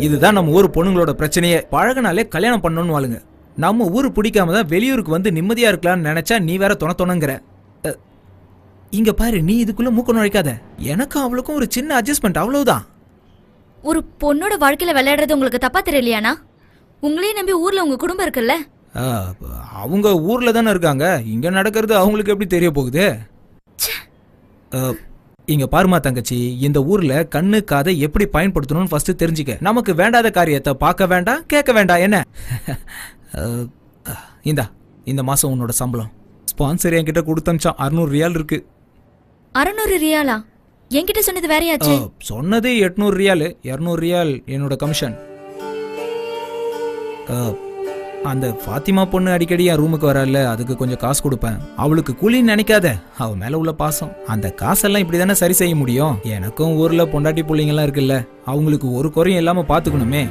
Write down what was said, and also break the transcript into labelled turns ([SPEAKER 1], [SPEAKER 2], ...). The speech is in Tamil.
[SPEAKER 1] இதுதான் நம்ம ஊர் பொண்ணுங்களோட பிரச்சனையே. பழகினாலே கல்யாணம் பண்ணணும்னு வாழுங்க. நம்ம ஊரு பிடிக்காம தான் வெளியூருக்கு வந்து நிம்மதியா இருக்கலாம்னு நினைச்சா நீ வேற தொணங்கிற. இங்க பாரு, நீ இதுக்குள்ள மூக்க நுழைக்காத. எனக்கும் அவளுக்கும் ஒரு சின்ன அட்ஜஸ்ட்மெண்ட், அவ்வளவுதான்.
[SPEAKER 2] ஒரு பொண்ணோட வாழ்க்கையில விளையாடுறது உங்களுக்கு தப்பா தெரியலையானா? உங்களையும் நம்பி ஊர்ல உங்க குடும்பம் இருக்குல்ல.
[SPEAKER 1] அவங்க ஊர்ல தானே இருக்காங்க, இங்க நடக்கிறது அவங்களுக்கு எப்படி தெரிய போகுது? இங்க பாருமா தங்கச்சி, இந்த ஊர்ல கண்ணு காதை எப்படி பயன்படுத்தணும்னு ஃபர்ஸ்ட் தெரிஞ்சுக்க. நமக்கு வேண்டாத காரியத்தை பார்க்க வேண்டாம், கேட்க வேண்டாம். என்ன இந்த மாசம் உன்னோட சம்பளம் ஸ்பான்சர் என்கிட்ட கொடுத்தனுச்சான். 600 ரியால் இருக்கு.
[SPEAKER 2] 600 ரியாலா? என்கிட்ட சொன்னது வேறையாச்சு.
[SPEAKER 1] சொன்னது 800 ரியால். 200 ரியால் என்னோட கமிஷன். அந்த ஃபாத்திமா பொண்ணு அடிக்கடி என் ரூமுக்கு வரல, அதுக்கு கொஞ்சம் காசு கொடுப்பேன். அவளுக்கு கூலின்னு நினைக்காத, அவ மேல உள்ள பாசம். அந்த காசெல்லாம் இப்படி தானே சரி செய்ய முடியும். எனக்கும் ஊர்ல பொண்டாட்டி பிள்ளைங்கலாம் இருக்குல்ல, அவங்களுக்கு ஒரு குறையும் இல்லாம பாத்துக்கணுமே.